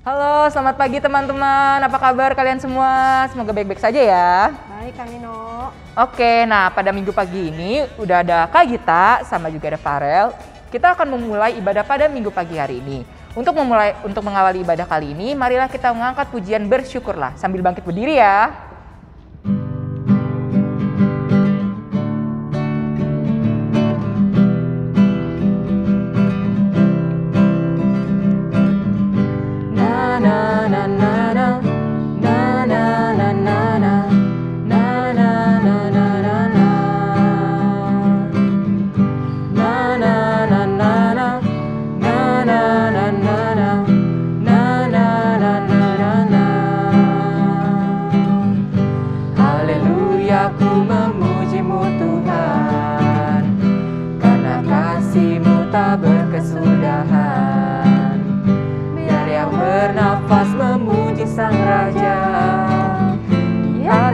Halo, selamat pagi teman-teman. Apa kabar kalian semua? Semoga baik-baik saja ya. Baik, Kak Nino. Oke, nah pada minggu pagi ini udah ada Kak Gita sama juga ada Farel. Kita akan memulai ibadah pada minggu pagi hari ini. Untuk mengawali ibadah kali ini, marilah kita mengangkat pujian bersyukurlah sambil bangkit berdiri ya.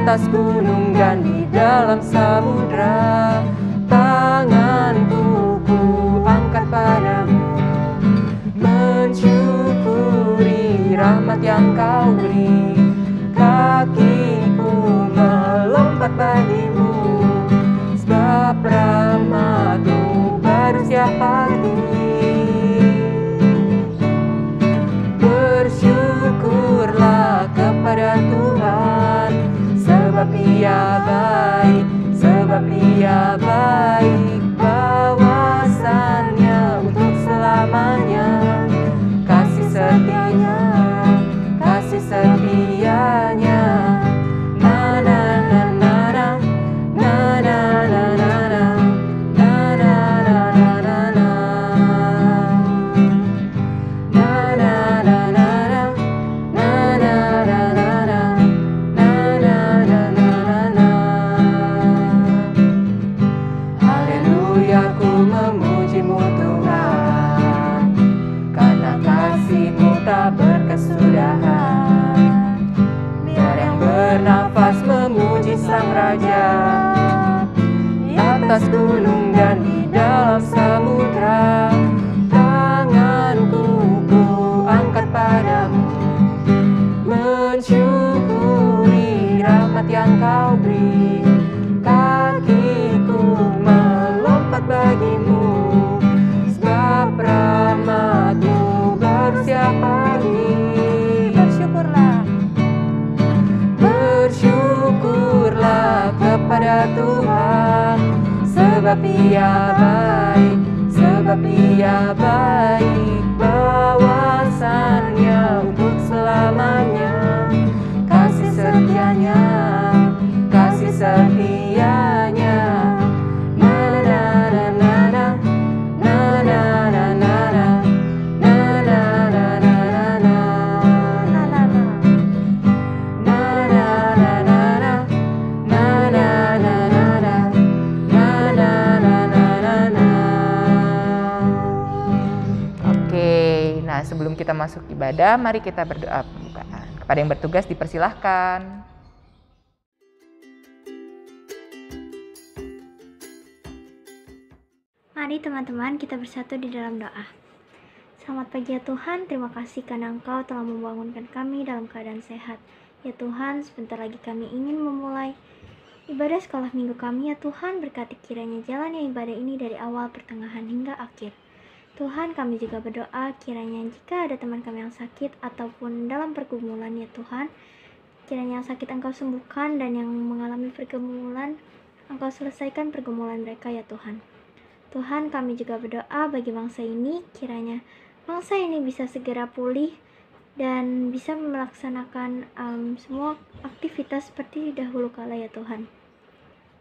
Atas gunung dan di dalam samudra, tanganku ku angkat padamu, mensyukuri rahmat yang kau beri. Kakiku melompat bagimu, sebab rahmat-Mu baru setiap pagi. Bersyukurlah kepada Tuhan, sebab Ia baik, bawasannya untuk selamanya. Kasih setianya, kasih setianya. Na na na na na, na na na na na, na na na na na na, na na na na na, na na na na na. Bernafas memuji Sang Raja, di atas gunung dan di dalam samudra. Tanganku ku angkat padamu, mensyukuri rahmat yang kau beri. Kakiku melompat bagimu, sebab rahmat-Mu baru setiap pagi. Bersyukurlah kepada Tuhan, sebab Ia baik, bawasannya untuk selamanya. Kasih setianya, kasih setianya. Na na na na na, na na na na na, na na na na na, na na na. Oke, nah sebelum kita masuk ibadah, mari kita berdoa pembukaan. Kepada yang bertugas dipersilahkan. Mari teman-teman kita bersatu di dalam doa. Selamat pagi ya Tuhan, terima kasih karena Engkau telah membangunkan kami dalam keadaan sehat. Ya Tuhan, sebentar lagi kami ingin memulai ibadah sekolah minggu kami ya Tuhan, berkati kiranya jalannya ibadah ini dari awal, pertengahan hingga akhir. Tuhan, kami juga berdoa kiranya jika ada teman kami yang sakit ataupun dalam pergumulan ya Tuhan, kiranya yang sakit Engkau sembuhkan dan yang mengalami pergumulan Engkau selesaikan pergumulan mereka ya Tuhan. Tuhan, kami juga berdoa bagi bangsa ini, kiranya bangsa ini bisa segera pulih dan bisa melaksanakan semua aktivitas seperti dahulu kala ya Tuhan.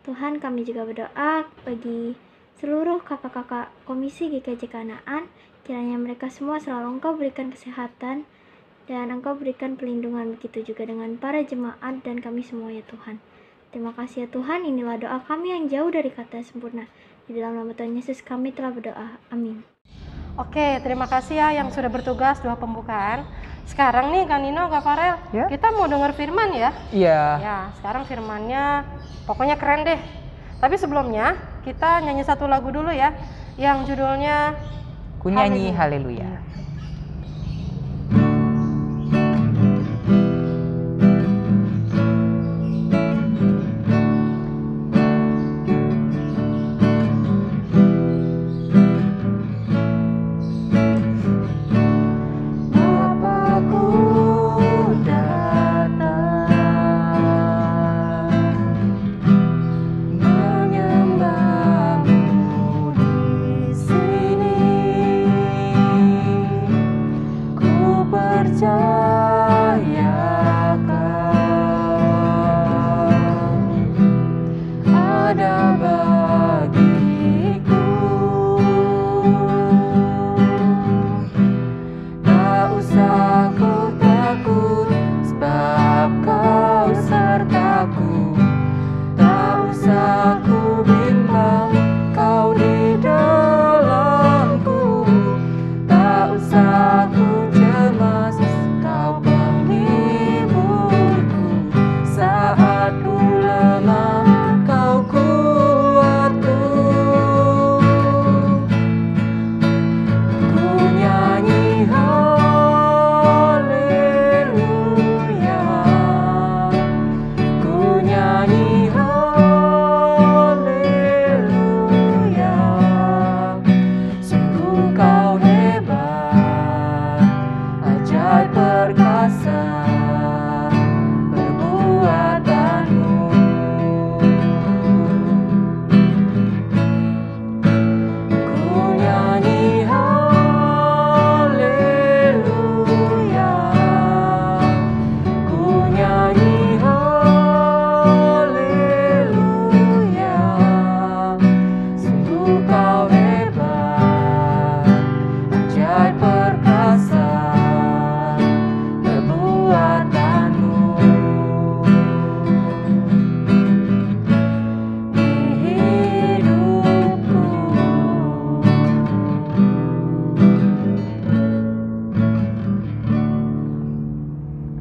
Tuhan, kami juga berdoa bagi seluruh kakak-kakak Komisi GKJ Kanaan, kiranya mereka semua selalu Engkau berikan kesehatan dan Engkau berikan pelindungan, begitu juga dengan para jemaat dan kami semua ya Tuhan. Terima kasih ya Tuhan, inilah doa kami yang jauh dari kata sempurna. Di dalam nama Tuhan Yesus kami telah berdoa. Amin. Oke, terima kasih ya yang sudah bertugas doa pembukaan. Sekarang nih Kak Nino, Kak Farel, kita mau dengar firman ya? Iya. Ya, sekarang firmannya pokoknya keren deh. Tapi sebelumnya kita nyanyi satu lagu dulu ya, yang judulnya Ku nyanyi haleluya.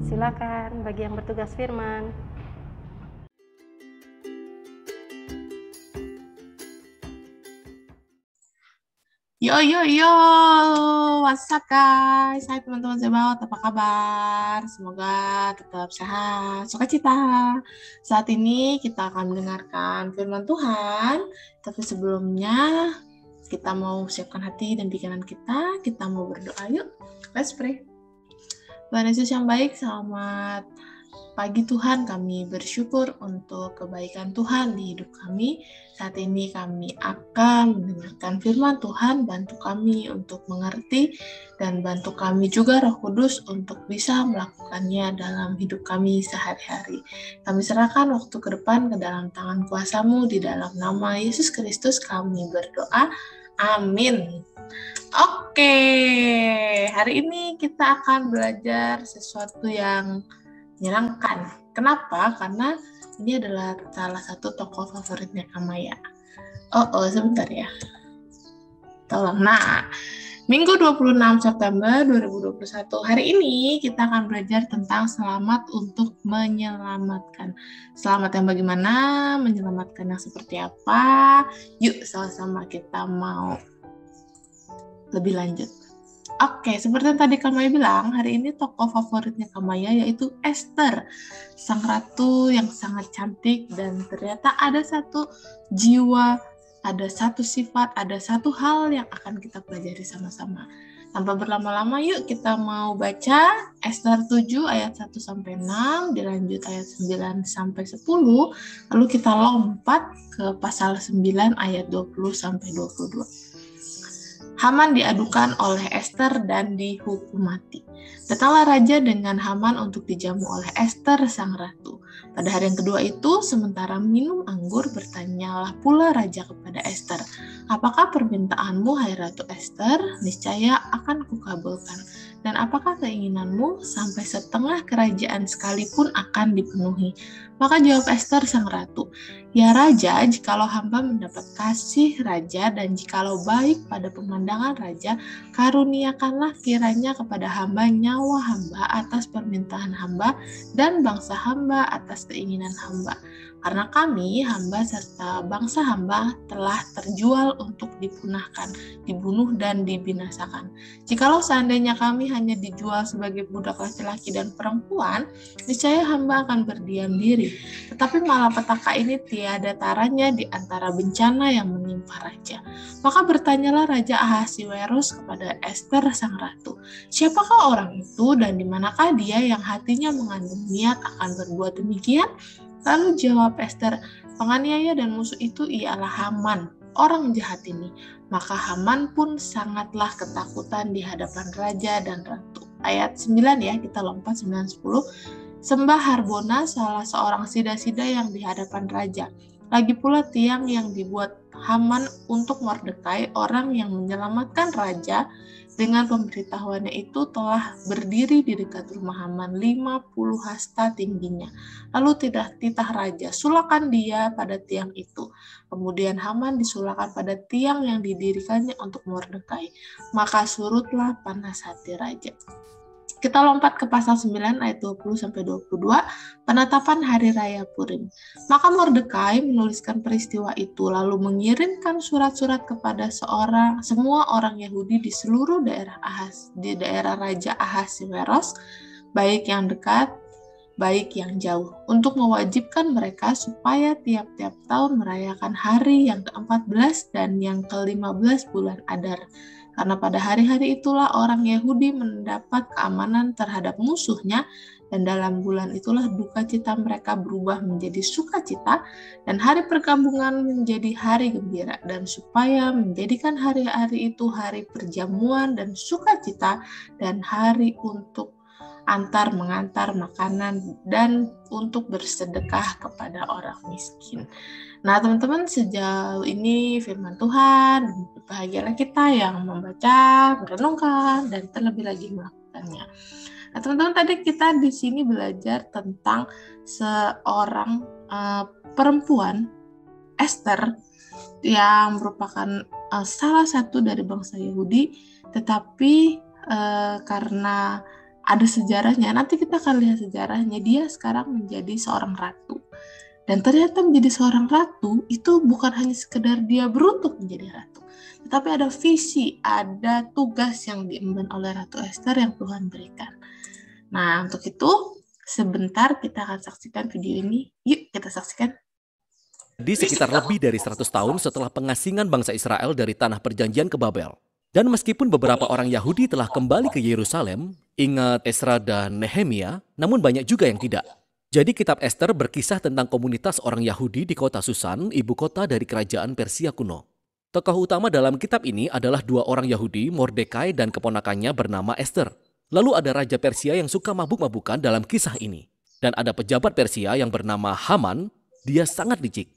Silakan bagi yang bertugas firman. Yo, what's up guys? Hai teman-teman Zebaot, apa kabar? Semoga tetap sehat, sukacita. Saat ini kita akan mendengarkan firman Tuhan, tapi sebelumnya kita mau siapkan hati dan pikiran kita mau berdoa yuk. Let's pray. Tuhan Yesus yang baik, selamat pagi Tuhan, kami bersyukur untuk kebaikan Tuhan di hidup kami. Saat ini kami akan mendengarkan firman Tuhan, bantu kami untuk mengerti dan bantu kami juga Roh Kudus untuk bisa melakukannya dalam hidup kami sehari-hari. Kami serahkan waktu ke depan ke dalam tangan kuasa-Mu, di dalam nama Yesus Kristus kami berdoa. Amin. Oke, hari ini kita akan belajar sesuatu yang menyenangkan. Kenapa? Karena ini adalah salah satu tokoh favoritnya Kamaya. Sebentar ya. Tolong. Nah, Minggu 26 September 2021. Hari ini kita akan belajar tentang selamat untuk menyelamatkan. Selamat yang bagaimana? Menyelamatkan yang seperti apa? Yuk sama-sama kita mau lebih lanjut. Oke, seperti yang tadi Kamaya bilang, hari ini tokoh favoritnya Kamaya yaitu Esther, sang ratu yang sangat cantik, dan ternyata ada satu jiwa, ada satu sifat, ada satu hal yang akan kita pelajari sama-sama. Tanpa berlama-lama, yuk kita mau baca Esther 7 ayat 1-6, dilanjut ayat 9-10, lalu kita lompat ke pasal 9 ayat 20-22. Haman diadukan oleh Esther dan dihukum mati. Datanglah raja dengan Haman untuk dijamu oleh Esther sang ratu. Pada hari yang kedua itu, sementara minum anggur, bertanyalah pula raja kepada Esther, "Apakah permintaanmu, hai Ratu Esther? Niscaya akan kukabulkan. Dan apakah keinginanmu? Sampai setengah kerajaan sekalipun akan dipenuhi." Maka jawab Esther sang ratu, "Ya Raja, jikalau hamba mendapat kasih Raja, dan jikalau baik pada pemandangan Raja, karuniakanlah kiranya kepada hamba nyawa hamba atas permintaan hamba, dan bangsa hamba atas keinginan hamba. Karena kami, hamba serta bangsa hamba, telah terjual untuk dipunahkan, dibunuh dan dibinasakan. Jikalau seandainya kami hanya dijual sebagai budak laki-laki dan perempuan, niscaya hamba akan berdiam diri. Tetapi malapetaka ini tiada taranya di antara bencana yang menimpa raja." Maka bertanyalah Raja Ahasiweros kepada Esther sang ratu, "Siapakah orang itu dan di manakah dia yang hatinya mengandung niat akan berbuat demikian?" Lalu jawab Esther, "Penganiaya dan musuh itu ialah Haman, orang jahat ini." Maka Haman pun sangatlah ketakutan di hadapan raja dan ratu. Ayat 9 ya, kita lompat 9-10. Sembah Harbona, salah seorang sida-sida yang di hadapan raja. Lagi pula tiang yang dibuat Haman untuk Mordekai, orang yang menyelamatkan raja, dengan pemberitahuannya itu telah berdiri di dekat rumah Haman 50 hasta tingginya. Lalu titah raja, "Sulakan dia pada tiang itu." Kemudian Haman disulakan pada tiang yang didirikannya untuk Mordekai. Maka surutlah panas hati raja. Kita lompat ke pasal 9 ayat 20-22, penetapan hari raya Purim. Maka Mordekai menuliskan peristiwa itu, lalu mengirimkan surat-surat kepada semua orang Yahudi di seluruh daerah Raja Ahasiweros, baik yang dekat, baik yang jauh, untuk mewajibkan mereka supaya tiap-tiap tahun merayakan hari yang ke-14 dan yang ke-15 bulan Adar. Karena pada hari-hari itulah orang Yahudi mendapat keamanan terhadap musuhnya, dan dalam bulan itulah duka cita mereka berubah menjadi sukacita, dan hari perkabungan menjadi hari gembira, dan supaya menjadikan hari-hari itu hari perjamuan dan sukacita, dan hari untuk antar mengantar makanan, dan untuk bersedekah kepada orang miskin. Nah teman-teman, sejauh ini firman Tuhan, bahagialah kita yang membaca, merenungkan, dan terlebih lagi melakukannya. Nah teman-teman, tadi kita di sini belajar tentang seorang perempuan, Esther, yang merupakan salah satu dari bangsa Yahudi, tetapi karena ada sejarahnya, nanti kita akan lihat sejarahnya, dia sekarang menjadi seorang ratu. Dan ternyata menjadi seorang ratu itu bukan hanya sekedar dia beruntung menjadi ratu, tetapi ada visi, ada tugas yang diemban oleh Ratu Esther yang Tuhan berikan. Nah, untuk itu sebentar kita akan saksikan video ini. Yuk kita saksikan. Di sekitar lebih dari 100 tahun setelah pengasingan bangsa Israel dari tanah perjanjian ke Babel. Dan meskipun beberapa orang Yahudi telah kembali ke Yerusalem, ingat Ezra dan Nehemia, namun banyak juga yang tidak. Jadi kitab Esther berkisah tentang komunitas orang Yahudi di kota Susan, ibu kota dari kerajaan Persia kuno. Tokoh utama dalam kitab ini adalah dua orang Yahudi, Mordekai dan keponakannya bernama Esther. Lalu ada raja Persia yang suka mabuk-mabukan dalam kisah ini. Dan ada pejabat Persia yang bernama Haman, dia sangat licik.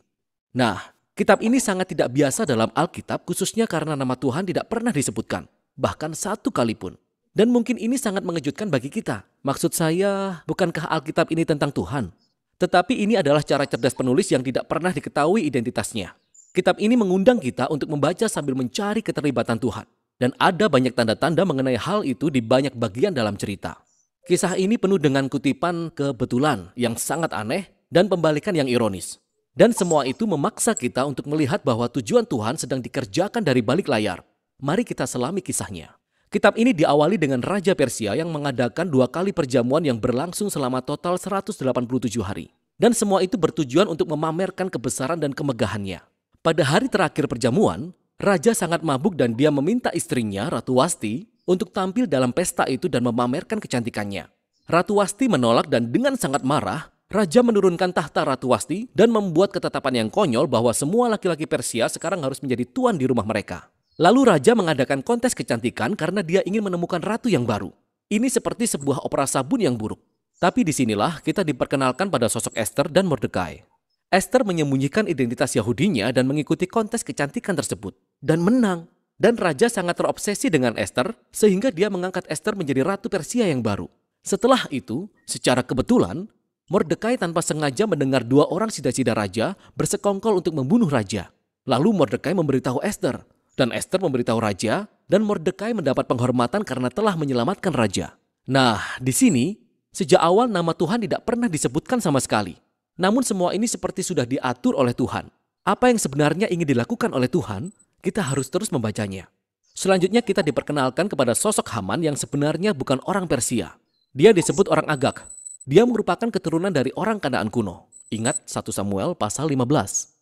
Nah, kitab ini sangat tidak biasa dalam Alkitab, khususnya karena nama Tuhan tidak pernah disebutkan, bahkan satu kali pun. Dan mungkin ini sangat mengejutkan bagi kita. Maksud saya, bukankah Alkitab ini tentang Tuhan? Tetapi ini adalah cara cerdas penulis yang tidak pernah diketahui identitasnya. Kitab ini mengundang kita untuk membaca sambil mencari keterlibatan Tuhan. Dan ada banyak tanda-tanda mengenai hal itu di banyak bagian dalam cerita. Kisah ini penuh dengan kutipan kebetulan yang sangat aneh dan pembalikan yang ironis. Dan semua itu memaksa kita untuk melihat bahwa tujuan Tuhan sedang dikerjakan dari balik layar. Mari kita selami kisahnya. Kitab ini diawali dengan Raja Persia yang mengadakan 2 kali perjamuan yang berlangsung selama total 187 hari. Dan semua itu bertujuan untuk memamerkan kebesaran dan kemegahannya. Pada hari terakhir perjamuan, Raja sangat mabuk dan dia meminta istrinya, Ratu Wasti, untuk tampil dalam pesta itu dan memamerkan kecantikannya. Ratu Wasti menolak dan dengan sangat marah, Raja menurunkan tahta Ratu Wasti dan membuat ketetapan yang konyol bahwa semua laki-laki Persia sekarang harus menjadi tuan di rumah mereka. Lalu Raja mengadakan kontes kecantikan karena dia ingin menemukan ratu yang baru. Ini seperti sebuah opera sabun yang buruk. Tapi disinilah kita diperkenalkan pada sosok Esther dan Mordekai. Esther menyembunyikan identitas Yahudinya dan mengikuti kontes kecantikan tersebut. Dan menang. Dan Raja sangat terobsesi dengan Esther sehingga dia mengangkat Esther menjadi Ratu Persia yang baru. Setelah itu, secara kebetulan, Mordekai tanpa sengaja mendengar 2 orang sida-sida Raja bersekongkol untuk membunuh Raja. Lalu Mordekai memberitahu Esther. Dan Esther memberitahu Raja dan Mordekai mendapat penghormatan karena telah menyelamatkan Raja. Nah, di sini, sejak awal nama Tuhan tidak pernah disebutkan sama sekali. Namun semua ini seperti sudah diatur oleh Tuhan. Apa yang sebenarnya ingin dilakukan oleh Tuhan, kita harus terus membacanya. Selanjutnya kita diperkenalkan kepada sosok Haman yang sebenarnya bukan orang Persia. Dia disebut orang Agag. Dia merupakan keturunan dari orang Kanaan kuno. Ingat 1 Samuel pasal 15.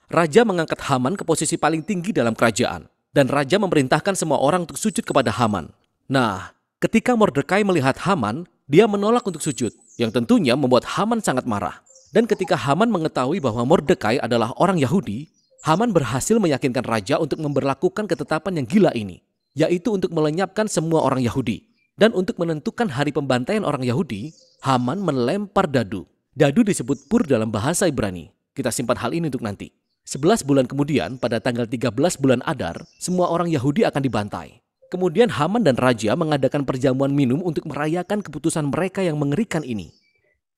Raja mengangkat Haman ke posisi paling tinggi dalam kerajaan. Dan Raja memerintahkan semua orang untuk sujud kepada Haman. Nah, ketika Mordekai melihat Haman, dia menolak untuk sujud. Yang tentunya membuat Haman sangat marah. Dan ketika Haman mengetahui bahwa Mordekai adalah orang Yahudi, Haman berhasil meyakinkan Raja untuk memberlakukan ketetapan yang gila ini, yaitu untuk melenyapkan semua orang Yahudi. Dan untuk menentukan hari pembantaian orang Yahudi, Haman melempar dadu. Dadu disebut pur dalam bahasa Ibrani. Kita simpan hal ini untuk nanti. 11 bulan kemudian, pada tanggal 13 bulan Adar, semua orang Yahudi akan dibantai. Kemudian Haman dan Raja mengadakan perjamuan minum untuk merayakan keputusan mereka yang mengerikan ini.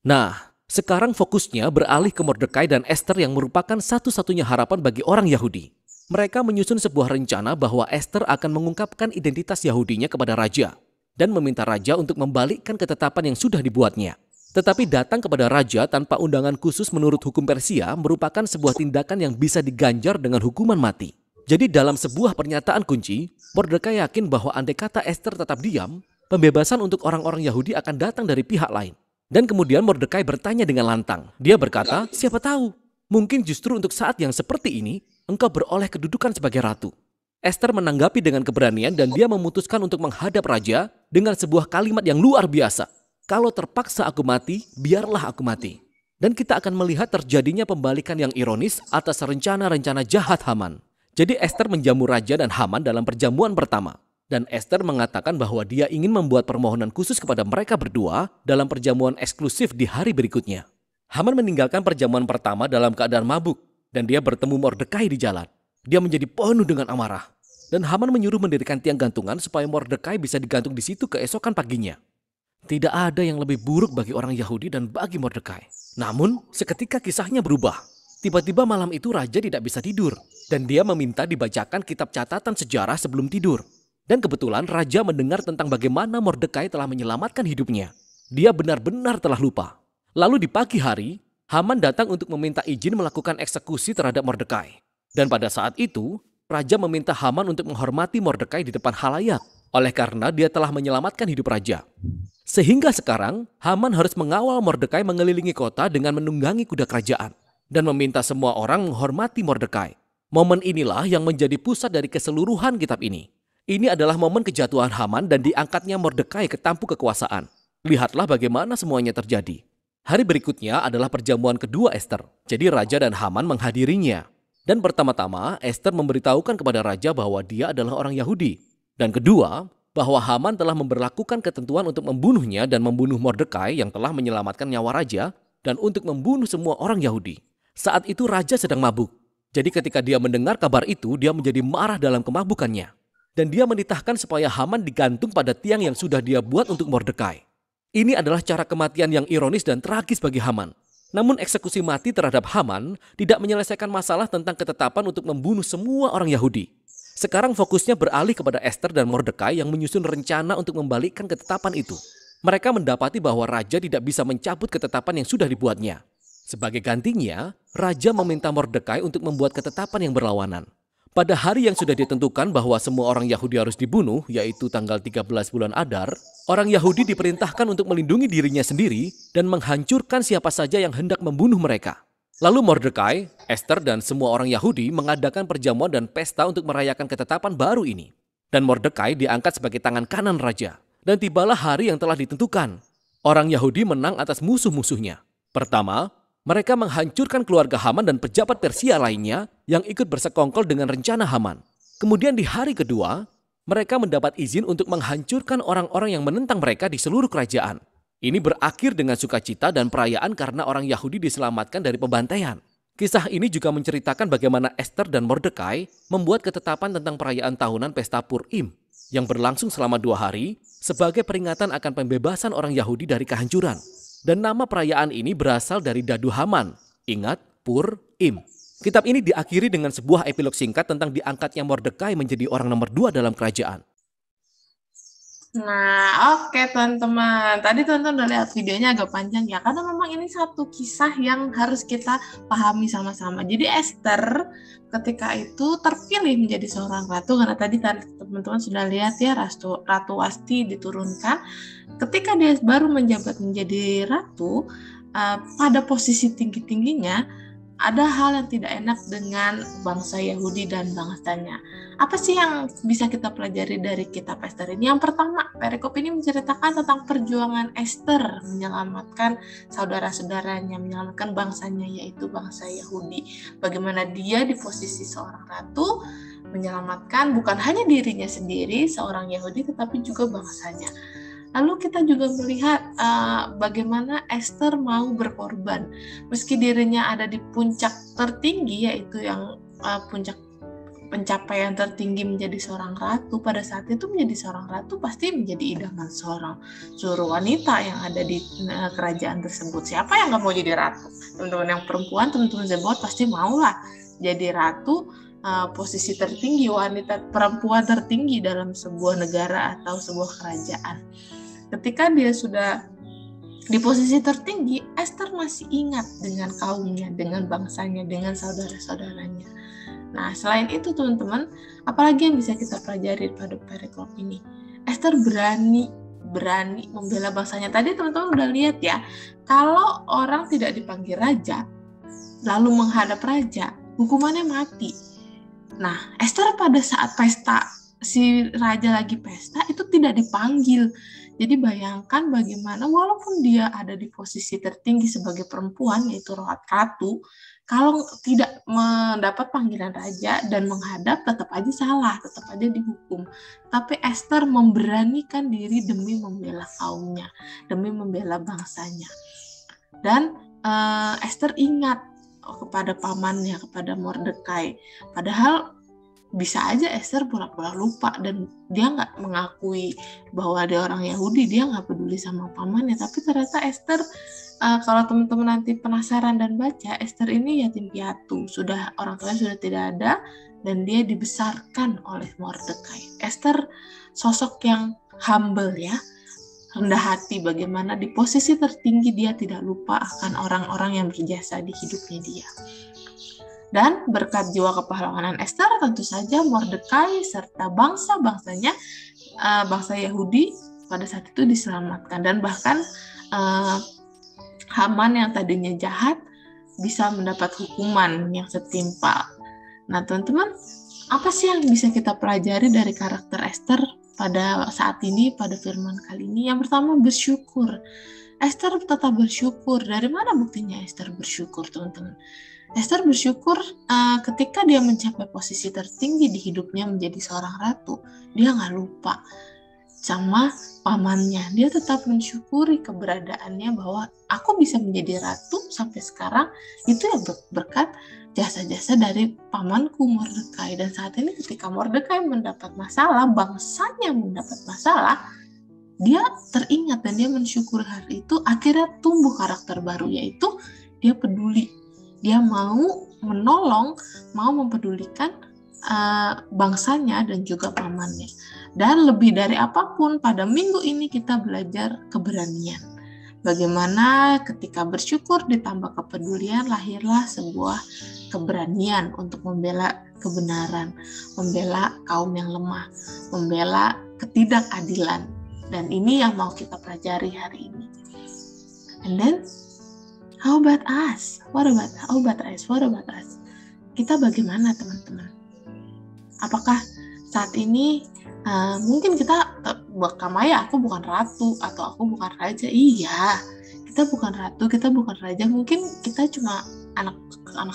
Nah, sekarang fokusnya beralih ke Mordekai dan Esther yang merupakan satu-satunya harapan bagi orang Yahudi. Mereka menyusun sebuah rencana bahwa Esther akan mengungkapkan identitas Yahudinya kepada Raja dan meminta Raja untuk membalikkan ketetapan yang sudah dibuatnya. Tetapi datang kepada Raja tanpa undangan khusus menurut hukum Persia merupakan sebuah tindakan yang bisa diganjar dengan hukuman mati. Jadi dalam sebuah pernyataan kunci, Mordekai yakin bahwa andai kata Esther tetap diam, pembebasan untuk orang-orang Yahudi akan datang dari pihak lain. Dan kemudian Mordekai bertanya dengan lantang. Dia berkata, siapa tahu, mungkin justru untuk saat yang seperti ini, engkau beroleh kedudukan sebagai ratu. Esther menanggapi dengan keberanian dan dia memutuskan untuk menghadap Raja dengan sebuah kalimat yang luar biasa. Kalau terpaksa aku mati, biarlah aku mati. Dan kita akan melihat terjadinya pembalikan yang ironis atas rencana-rencana jahat Haman. Jadi Esther menjamu Raja dan Haman dalam perjamuan pertama. Dan Esther mengatakan bahwa dia ingin membuat permohonan khusus kepada mereka berdua dalam perjamuan eksklusif di hari berikutnya. Haman meninggalkan perjamuan pertama dalam keadaan mabuk dan dia bertemu Mordekai di jalan. Dia menjadi penuh dengan amarah. Dan Haman menyuruh mendirikan tiang gantungan supaya Mordekai bisa digantung di situ keesokan paginya. Tidak ada yang lebih buruk bagi orang Yahudi dan bagi Mordekai. Namun, seketika kisahnya berubah. Tiba-tiba malam itu Raja tidak bisa tidur dan dia meminta dibacakan kitab catatan sejarah sebelum tidur. Dan kebetulan Raja mendengar tentang bagaimana Mordekai telah menyelamatkan hidupnya. Dia benar-benar telah lupa. Lalu di pagi hari, Haman datang untuk meminta izin melakukan eksekusi terhadap Mordekai. Dan pada saat itu, Raja meminta Haman untuk menghormati Mordekai di depan halayak. Oleh karena dia telah menyelamatkan hidup Raja. Sehingga sekarang, Haman harus mengawal Mordekai mengelilingi kota dengan menunggangi kuda kerajaan. Dan meminta semua orang menghormati Mordekai. Momen inilah yang menjadi pusat dari keseluruhan kitab ini. Ini adalah momen kejatuhan Haman dan diangkatnya Mordekai ke tampuk kekuasaan. Lihatlah bagaimana semuanya terjadi. Hari berikutnya adalah perjamuan kedua Esther. Jadi Raja dan Haman menghadirinya. Dan pertama-tama Esther memberitahukan kepada Raja bahwa dia adalah orang Yahudi. Dan kedua, bahwa Haman telah memberlakukan ketentuan untuk membunuhnya dan membunuh Mordekai yang telah menyelamatkan nyawa Raja dan untuk membunuh semua orang Yahudi. Saat itu Raja sedang mabuk. Jadi ketika dia mendengar kabar itu, dia menjadi marah dalam kemabukannya. Dan dia menitahkan supaya Haman digantung pada tiang yang sudah dia buat untuk Mordekai. Ini adalah cara kematian yang ironis dan tragis bagi Haman. Namun eksekusi mati terhadap Haman tidak menyelesaikan masalah tentang ketetapan untuk membunuh semua orang Yahudi. Sekarang fokusnya beralih kepada Ester dan Mordekai yang menyusun rencana untuk membalikkan ketetapan itu. Mereka mendapati bahwa raja tidak bisa mencabut ketetapan yang sudah dibuatnya. Sebagai gantinya, raja meminta Mordekai untuk membuat ketetapan yang berlawanan. Pada hari yang sudah ditentukan bahwa semua orang Yahudi harus dibunuh, yaitu tanggal 13 bulan Adar, orang Yahudi diperintahkan untuk melindungi dirinya sendiri dan menghancurkan siapa saja yang hendak membunuh mereka. Lalu Mordekai, Ester, dan semua orang Yahudi mengadakan perjamuan dan pesta untuk merayakan ketetapan baru ini. Dan Mordekai diangkat sebagai tangan kanan raja. Dan tibalah hari yang telah ditentukan. Orang Yahudi menang atas musuh-musuhnya. Pertama, mereka menghancurkan keluarga Haman dan pejabat Persia lainnya yang ikut bersekongkol dengan rencana Haman. Kemudian di hari kedua, mereka mendapat izin untuk menghancurkan orang-orang yang menentang mereka di seluruh kerajaan. Ini berakhir dengan sukacita dan perayaan karena orang Yahudi diselamatkan dari pembantaian. Kisah ini juga menceritakan bagaimana Ester dan Mordekai membuat ketetapan tentang perayaan tahunan pesta Purim yang berlangsung selama 2 hari sebagai peringatan akan pembebasan orang Yahudi dari kehancuran. Dan nama perayaan ini berasal dari dadu Haman. Ingat, Purim. Kitab ini diakhiri dengan sebuah epilog singkat tentang diangkatnya Mordekai menjadi orang nomor 2 dalam kerajaan. Nah, oke teman-teman. Tadi teman-teman udah lihat videonya agak panjang ya, karena memang ini satu kisah yang harus kita pahami sama-sama. Jadi Ester ketika itu terpilih menjadi seorang ratu, karena tadi teman-teman sudah lihat ya, Ratu Wasti diturunkan. Ketika dia baru menjabat menjadi ratu, pada posisi tinggi-tingginya, ada hal yang tidak enak dengan bangsa Yahudi dan bangsanya. Apa sih yang bisa kita pelajari dari kitab Ester ini? Yang pertama, perikop ini menceritakan tentang perjuangan Ester menyelamatkan saudara-saudaranya, menyelamatkan bangsanya, yaitu bangsa Yahudi. Bagaimana dia di posisi seorang ratu menyelamatkan bukan hanya dirinya sendiri, seorang Yahudi, tetapi juga bangsanya. Lalu kita juga melihat bagaimana Ester mau berkorban. Meski dirinya ada di puncak tertinggi, yaitu yang puncak pencapaian tertinggi menjadi seorang ratu, pada saat itu menjadi seorang ratu pasti menjadi idaman seluruh wanita yang ada di kerajaan tersebut. Siapa yang gak mau jadi ratu? Teman-teman yang perempuan, teman-teman Zebot pasti maulah jadi ratu, posisi tertinggi, wanita perempuan tertinggi dalam sebuah negara atau sebuah kerajaan. Ketika dia sudah di posisi tertinggi, Ester masih ingat dengan kaumnya, dengan bangsanya, dengan saudara-saudaranya. Nah, selain itu teman-teman, apalagi yang bisa kita pelajari pada perikop ini? Ester berani membela bangsanya. Tadi teman-teman udah lihat ya, kalau orang tidak dipanggil raja, lalu menghadap raja, hukumannya mati. Nah, Ester pada saat pesta, si raja lagi pesta, itu tidak dipanggil. Jadi bayangkan bagaimana walaupun dia ada di posisi tertinggi sebagai perempuan, yaitu Rohat Ratu, kalau tidak mendapat panggilan raja dan menghadap, tetap aja salah, tetap aja dihukum. Tapi Ester memberanikan diri demi membela kaumnya, demi membela bangsanya. Dan Ester ingat kepada pamannya, kepada Mordekai. Padahal bisa aja Ester pura-pura lupa dan dia nggak mengakui bahwa dia orang Yahudi, dia nggak peduli sama pamannya. Tapi ternyata Ester, kalau teman-teman nanti penasaran dan baca, Ester ini yatim piatu, sudah orang tuanya sudah tidak ada dan dia dibesarkan oleh Mordekai. Ester sosok yang humble ya, rendah hati, bagaimana di posisi tertinggi dia tidak lupa akan orang-orang yang berjasa di hidupnya dia. Dan berkat jiwa kepahlawanan Ester, tentu saja Mordekai serta bangsa-bangsanya, bangsa Yahudi pada saat itu diselamatkan. Dan bahkan Haman yang tadinya jahat bisa mendapat hukuman yang setimpal. Nah teman-teman, apa sih yang bisa kita pelajari dari karakter Ester pada saat ini, pada firman kali ini? Yang pertama, bersyukur. Ester tetap bersyukur. Dari mana buktinya Ester bersyukur, teman-teman? Ester bersyukur ketika dia mencapai posisi tertinggi di hidupnya menjadi seorang ratu. Dia nggak lupa sama pamannya. Dia tetap mensyukuri keberadaannya bahwa aku bisa menjadi ratu sampai sekarang. Itu ya berkat jasa-jasa dari pamanku Mordekai. Dan saat ini ketika Mordekai mendapat masalah, bangsanya mendapat masalah, dia teringat dan dia mensyukur hari itu. Akhirnya tumbuh karakter baru, yaitu dia peduli. Dia mau menolong, mau mempedulikan bangsanya dan juga pamannya. Dan lebih dari apapun, pada minggu ini kita belajar keberanian. Bagaimana ketika bersyukur ditambah kepedulian, lahirlah sebuah keberanian untuk membela kebenaran, membela kaum yang lemah, membela ketidakadilan. Dan ini yang mau kita pelajari hari ini. And then, how about us? What about us? Kita bagaimana, teman-teman? Apakah saat ini mungkin kita Kamaya, aku bukan ratu atau aku bukan raja? Iya, kita bukan ratu, kita bukan raja. Mungkin kita cuma anak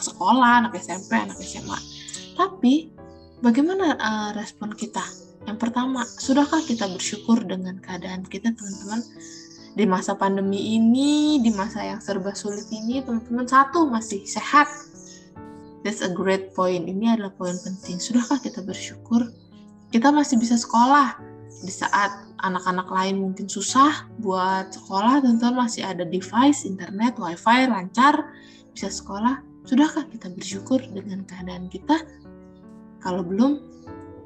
sekolah, anak SMP, anak SMA. Tapi bagaimana respon kita? Yang pertama, sudahkah kita bersyukur dengan keadaan kita, teman-teman? Di masa pandemi ini, di masa yang serba sulit ini, teman-teman, satu, masih sehat. That's a great point. Ini adalah poin penting. Sudahkah kita bersyukur? Kita masih bisa sekolah. Di saat anak-anak lain mungkin susah buat sekolah, teman-teman masih ada device, internet, wifi, lancar, bisa sekolah. Sudahkah kita bersyukur dengan keadaan kita? Kalau belum,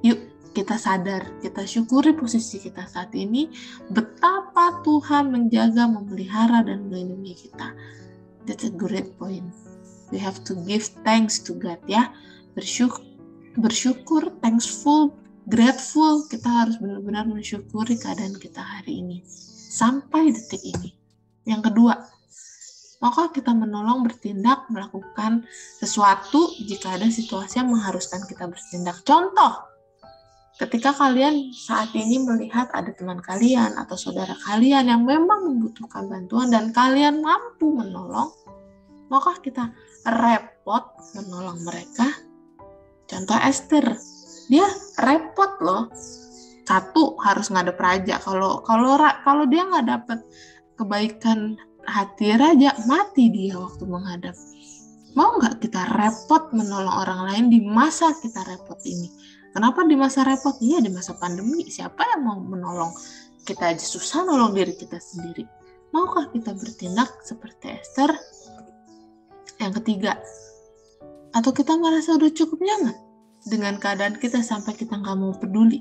yuk kita sadar, kita syukuri posisi kita saat ini, betapa Tuhan menjaga, memelihara, dan melindungi kita. That's a great point. We have to give thanks to God, ya. Bersyukur, thankful, grateful. Kita harus benar-benar mensyukuri keadaan kita hari ini sampai detik ini. Yang kedua, maka kita menolong, bertindak, melakukan sesuatu jika ada situasi yang mengharuskan kita bertindak. Contoh, ketika kalian saat ini melihat ada teman kalian atau saudara kalian yang memang membutuhkan bantuan dan kalian mampu menolong, maka kita repot menolong mereka. Contoh Esther, dia repot loh. Satu, harus ngadep raja. Kalau dia nggak dapat kebaikan hati raja, mati dia waktu menghadap. Mau nggak kita repot menolong orang lain di masa kita repot ini? Kenapa di masa repot? Iya, di masa pandemi. Siapa yang mau menolong? Kita aja susah nolong diri kita sendiri. Maukah kita bertindak seperti Esther? Yang ketiga, atau kita merasa udah cukup nyaman dengan keadaan kita sampai kita nggak mau peduli?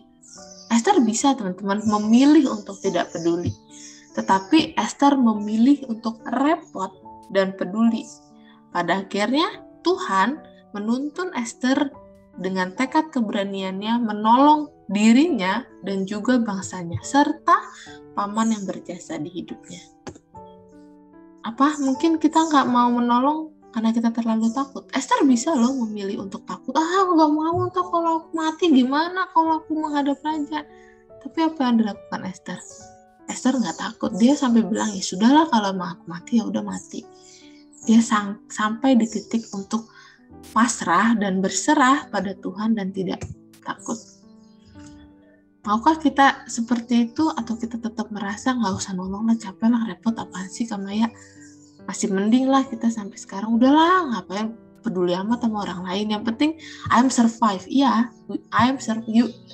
Esther bisa, teman-teman, memilih untuk tidak peduli. Tetapi Esther memilih untuk repot dan peduli. Pada akhirnya Tuhan menuntun Esther dengan tekad keberaniannya menolong dirinya dan juga bangsanya, serta paman yang berjasa di hidupnya. Apa mungkin kita nggak mau menolong karena kita terlalu takut? Esther bisa loh memilih untuk takut. Nggak mau, entah kalau aku mati gimana kalau aku menghadap raja. Tapi apa yang dilakukan Esther? Esther nggak takut. Dia sampai bilang, ya sudahlah, kalau mau aku mati ya udah mati. Dia sampai di titik untuk pasrah dan berserah pada Tuhan dan tidak takut. Maukah kita seperti itu, atau kita tetap merasa nggak usah nolong lah, capek lah, repot, apaan sih Kamaya? Masih mending lah kita sampai sekarang, udahlah ngapain peduli amat sama orang lain, yang penting I'm survive. Iya,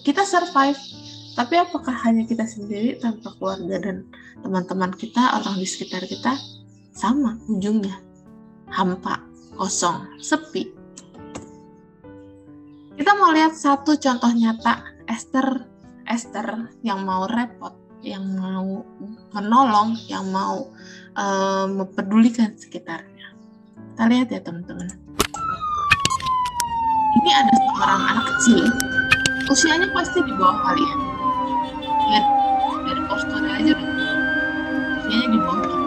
kita survive. Tapi apakah hanya kita sendiri tanpa keluarga dan teman-teman kita, orang di sekitar kita? Sama ujungnya, hampa, kosong, sepi. Kita mau lihat satu contoh nyata Esther yang mau repot, yang mau menolong, yang mau mempedulikan sekitarnya. Kita lihat ya teman-teman. Ini ada seorang anak kecil, usianya pasti di bawah kalian. Lihat dari posturnya aja deh, usianya di bawah kita.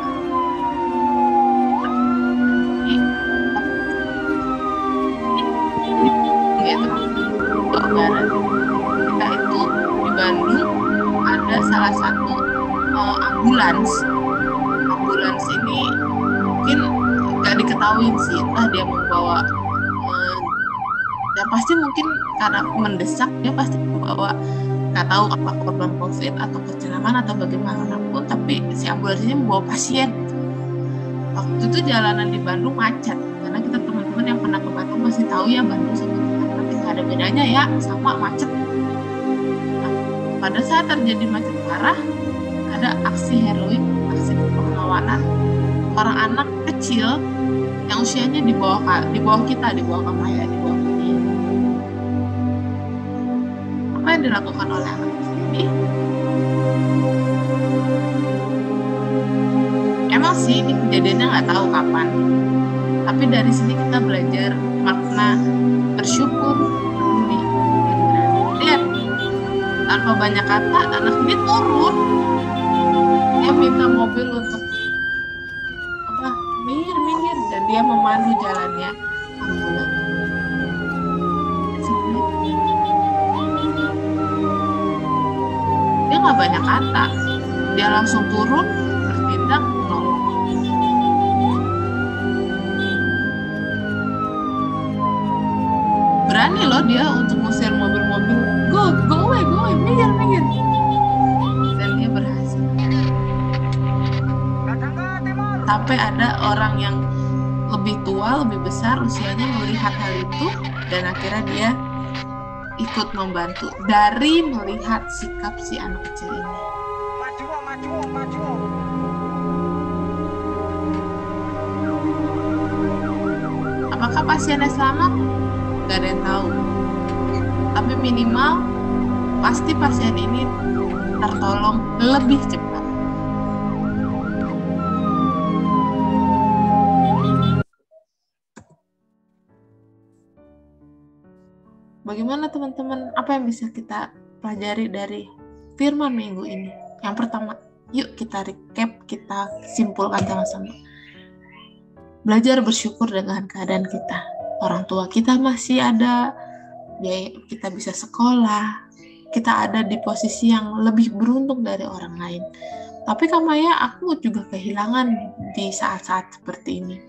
Ya teman-teman, Jawa Barat. Kita itu di Bandung ada salah satu ambulans ini mungkin nggak diketahui sih, entah dia membawa dan pasti mungkin karena mendesak dia pasti membawa, nggak tahu apa korban COVID atau kecelakaan atau bagaimanapun, tapi si ambulans ini membawa pasien. Waktu itu jalanan di Bandung macet, karena kita teman-teman yang pernah ke Bandung masih tahu ya, Bandung sama Jakarta nggak ada bedanya ya, sama macet. Nah, pada saat terjadi macet parah, ada aksi heroik, aksi perlawanan orang anak kecil yang usianya di bawah kita, di bawah Kamaya, di bawah kalian. Apa yang dilakukan oleh anak kecil ini? Emang sih ini kejadiannya nggak tahu kapan, tapi dari sini kita belajar makna bersyukur, peduli, dan berani. Lihat, tanpa banyak kata, anak ini turun. Dia minta mobil untuk minggir, dan dia memandu jalannya ambulan. Dia nggak banyak kata, dia langsung turun, bertindak, menolong. Berani loh dia untuk ngusir mobil-mobil, go away, minggir. Dan dia berhasil. Sampai ada orang yang lebih tua, lebih besar usianya melihat hal itu, dan akhirnya dia ikut membantu dari melihat sikap si anak kecil ini. Maju. Apakah pasiennya selamat? Gak ada yang tahu. Tapi minimal pasti pasien ini tertolong lebih cepat. Bagaimana teman-teman? Apa yang bisa kita pelajari dari firman minggu ini? Yang pertama, yuk kita recap, kita simpulkan sama-sama. Belajar bersyukur dengan keadaan kita. Orang tua kita masih ada, kita bisa sekolah, kita ada di posisi yang lebih beruntung dari orang lain. Tapi Kamaya, aku juga kehilangan di saat-saat seperti ini.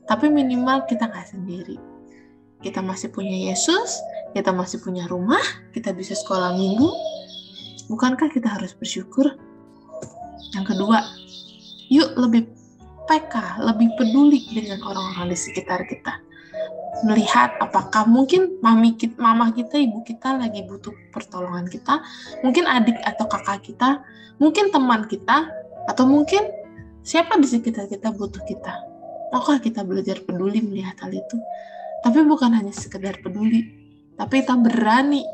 Tapi minimal kita nggak sendiri. Kita masih punya Yesus, kita masih punya rumah, kita bisa sekolah minggu. Bukankah kita harus bersyukur? Yang kedua, yuk lebih peka, lebih peduli dengan orang-orang di sekitar kita. Melihat apakah mungkin mama kita, ibu kita lagi butuh pertolongan kita, mungkin adik atau kakak kita, mungkin teman kita, atau mungkin siapa di sekitar kita butuh kita. Maukah kita belajar peduli melihat hal itu? Tapi bukan hanya sekedar peduli, tapi kita berani.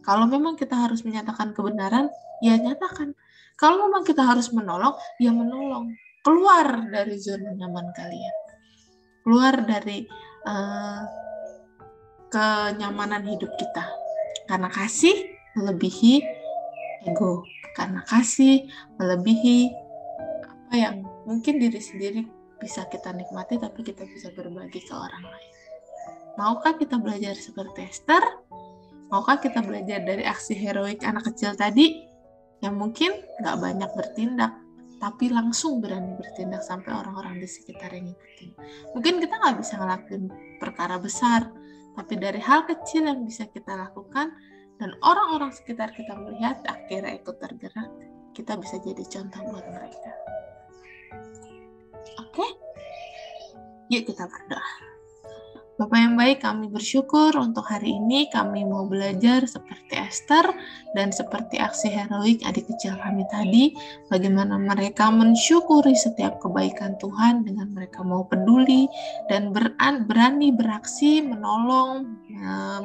Kalau memang kita harus menyatakan kebenaran, ya nyatakan. Kalau memang kita harus menolong, ya menolong. Keluar dari zona nyaman kalian. Keluar dari kenyamanan hidup kita. Karena kasih melebihi ego. Karena kasih melebihi apa yang mungkin diri sendiri bisa kita nikmati, tapi kita bisa berbagi ke orang lain. Maukah kita belajar seperti Esther? Maukah kita belajar dari aksi heroik anak kecil tadi? Yang mungkin gak banyak bertindak, tapi langsung berani bertindak sampai orang-orang di sekitar yang ngikutin. Mungkin kita gak bisa ngelakuin perkara besar, tapi dari hal kecil yang bisa kita lakukan, dan orang-orang sekitar kita melihat, akhirnya ikut tergerak, kita bisa jadi contoh buat mereka. Oke? Yuk kita berdoa. Bapak yang baik, kami bersyukur untuk hari ini kami mau belajar seperti Esther dan seperti aksi heroik adik kecil kami tadi, bagaimana mereka mensyukuri setiap kebaikan Tuhan dengan mereka mau peduli dan berani beraksi, menolong,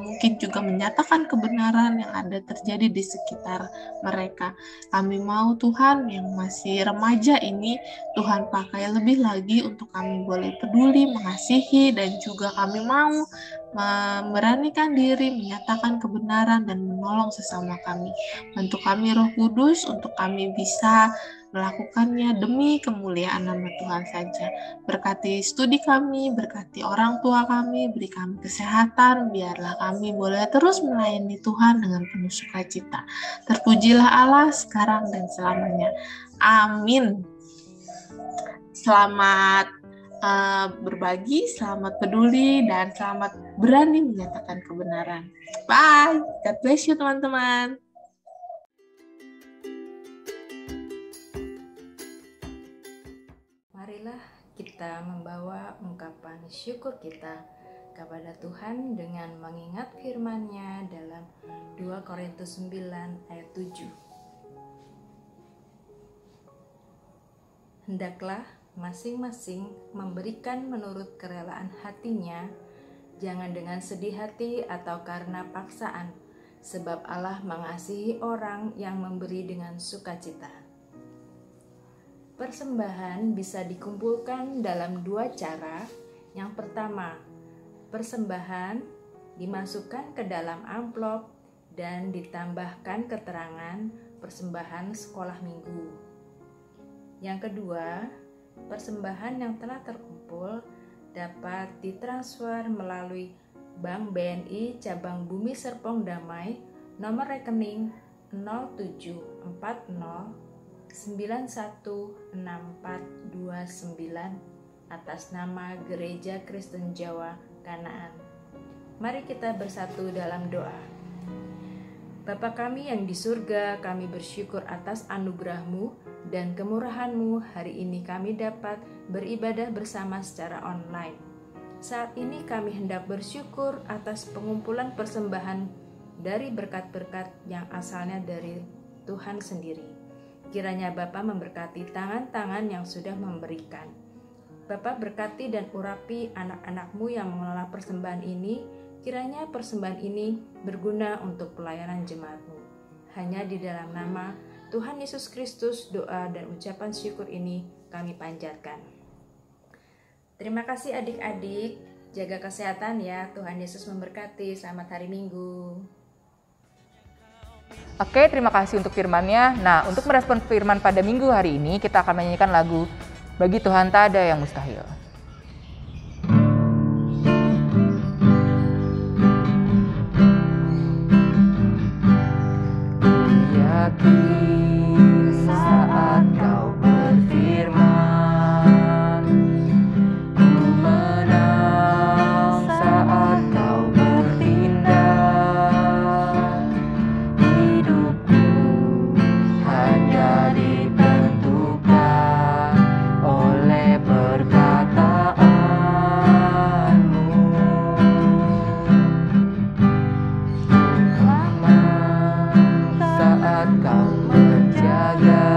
mungkin juga menyatakan kebenaran yang ada terjadi di sekitar mereka. Kami mau Tuhan yang masih remaja ini, Tuhan pakai lebih lagi untuk kami boleh peduli, mengasihi, dan juga kami mau memberanikan diri, menyatakan kebenaran, dan menolong sesama kami. Bantu kami Roh Kudus untuk kami bisa melakukannya demi kemuliaan nama Tuhan saja. Berkati studi kami, berkati orang tua kami, beri kami kesehatan, biarlah kami boleh terus melayani Tuhan dengan penuh sukacita. Terpujilah Allah sekarang dan selamanya. Amin. Selamat berbagi, selamat peduli, dan selamat berani menyatakan kebenaran. Bye. God bless you teman-teman. Marilah kita membawa ungkapan syukur kita kepada Tuhan dengan mengingat firman-Nya dalam 2 Korintus 9 ayat 7. Hendaklah masing-masing memberikan menurut kerelaan hatinya, jangan dengan sedih hati atau karena paksaan, sebab Allah mengasihi orang yang memberi dengan sukacita. Persembahan bisa dikumpulkan dalam dua cara. Yang pertama, persembahan dimasukkan ke dalam amplop dan ditambahkan keterangan persembahan sekolah minggu. Yang kedua, persembahan yang telah terkumpul dapat ditransfer melalui Bank BNI Cabang Bumi Serpong Damai nomor rekening 0740916429 atas nama Gereja Kristen Jawa Kanaan. Mari kita bersatu dalam doa. Bapa kami yang di surga, kami bersyukur atas anugerah-Mu dan kemurahan-Mu. Hari ini kami dapat beribadah bersama secara online. Saat ini kami hendak bersyukur atas pengumpulan persembahan dari berkat-berkat yang asalnya dari Tuhan sendiri. Kiranya Bapa memberkati tangan-tangan yang sudah memberikan. Bapa berkati dan urapi anak-anak-Mu yang mengelola persembahan ini. Kiranya persembahan ini berguna untuk pelayanan jemaat-Mu. Hanya di dalam nama Tuhan Yesus Kristus doa dan ucapan syukur ini kami panjatkan. Terima kasih adik-adik, jaga kesehatan ya. Tuhan Yesus memberkati. Selamat hari Minggu. Oke, terima kasih untuk firman-Nya. Nah, untuk merespon firman pada minggu hari ini, kita akan menyanyikan lagu Bagi Tuhan Tak Ada Yang Mustahil. Yakin saat kau berfirman, ku menang saat kau bertindak. Hidupku hanya ditentukan oleh perkataanmu. Aman saat kau menjaga,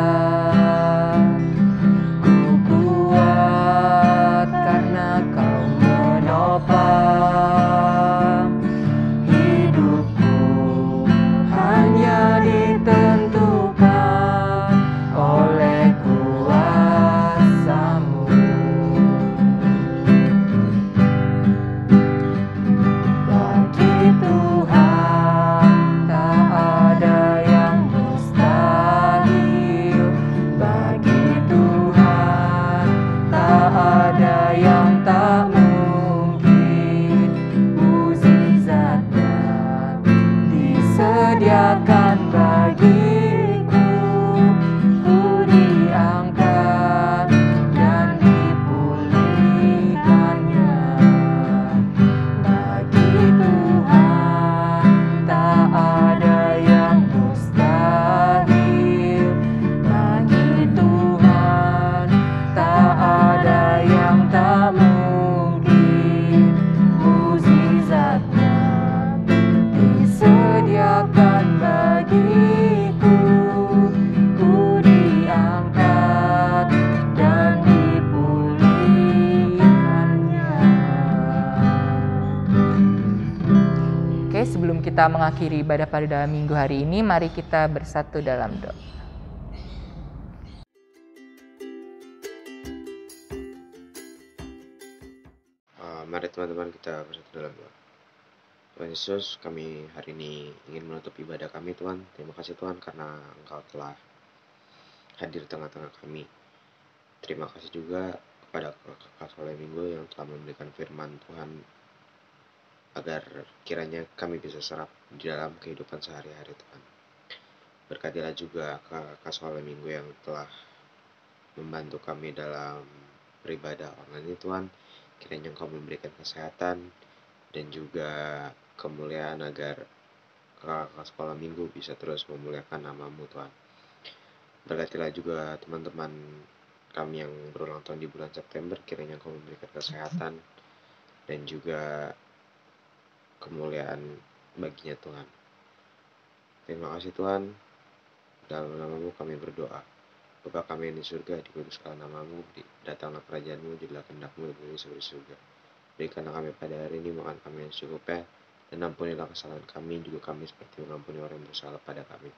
ku kuat karena kau menopang. Hidupku hanya ditentukan oleh kuasa-Mu. Bagi Tuhan tak ada yang mustahil. Bagi Tuhan tak ada yang tak mungkin. Mukjizatnya disediakan bagiku. Ku diangkat dan dipulihkannya. Bagi Tuhan tak ada yang mustahil. Bagi Tuhan tak ada yang tak mungkin. Mukjizatnya disediakan bagiku. Ku diangkat dan dipulihkannya. Oke, sebelum kita mengakhiri ibadah pada minggu hari ini, mari kita bersatu dalam doa. Mari teman-teman kita bersatu dalam doa. Tuhan Yesus, kami hari ini ingin menutup ibadah kami Tuhan. Terima kasih Tuhan karena Engkau telah hadir di tengah-tengah kami. Terima kasih juga kepada Kakak Soleh Minggu yang telah memberikan firman Tuhan agar kiranya kami bisa serap di dalam kehidupan sehari-hari Tuhan. Berkatilah juga Kakak Soleh Minggu yang telah membantu kami dalam beribadah online ini Tuhan. Kiranya Engkau memberikan kesehatan dan juga kemuliaan agar Kakak Sekolah Minggu bisa terus memuliakan nama-Mu Tuhan. Berkatilah juga teman-teman kami yang berulang tahun di bulan September. Kiranya Engkau memberikan kesehatan dan juga kemuliaan baginya Tuhan. Terima kasih Tuhan. Dalam nama-Mu kami berdoa. Bapa kami yang di surga, dikuduskanlah nama-Mu, datanglah kerajaan-Mu, jadilah kehendak-Mu di bumi seperti di surga. Berikanlah kami pada hari ini makan kami yang secukupnya, Dan ampunilah kesalahan kami, juga kami seperti mengampuni orang yang bersalah pada kami.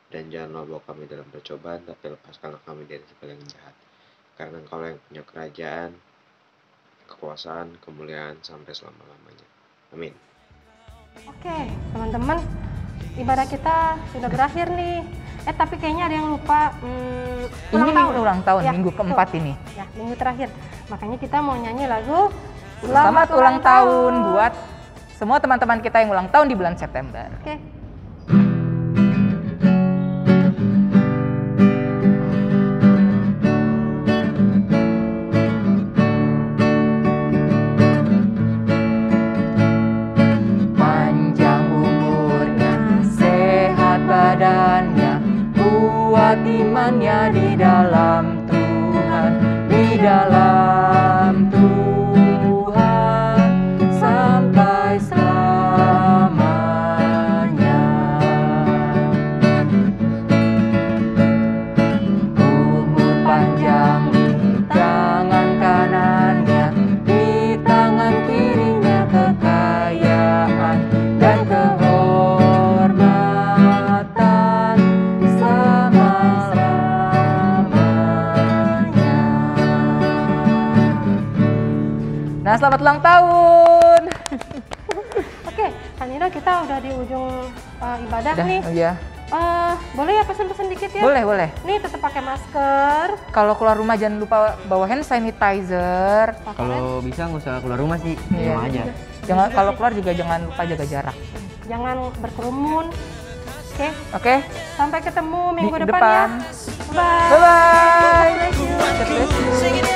Dan janganlah bawa kami dalam percobaan, tapi lepaskanlah kami dari segala yang jahat. Karena Engkau yang punya kerajaan, kekuasaan, kemuliaan sampai selama-lamanya. Amin. Oke, teman-teman, ibadah kita sudah berakhir nih. Tapi kayaknya ada yang lupa Ulang tahun Ya, minggu betul. keempat ini. Ya, minggu terakhir. Makanya kita mau nyanyi lagu Selamat ulang tahun buat semua teman-teman kita yang ulang tahun di bulan September. Oke. Panjang umurnya, sehat badannya, kuat imannya di dalam Tuhan, di dalam Tuhan sampai selamanya. Umur panjang di tangan kanannya, di tangan kirinya kekayaan dan kehormatan selama-lamanya. Nah, selamat ulang tahun. Oke, Kak Nina, kita udah di ujung ibadah Udah, nih. oh iya. Boleh ya pesan-pesan dikit ya? Boleh. Nih tetap pakai masker. Kalau keluar rumah jangan lupa bawa hand sanitizer. Kalau bisa nggak usah keluar rumah sih, di Iya. rumah aja. Jangan kalau keluar juga jangan lupa jaga jarak. Jangan berkerumun. Oke, Oke? sampai ketemu minggu Di depan ya. depan. Bye. Bye bye. God bless you.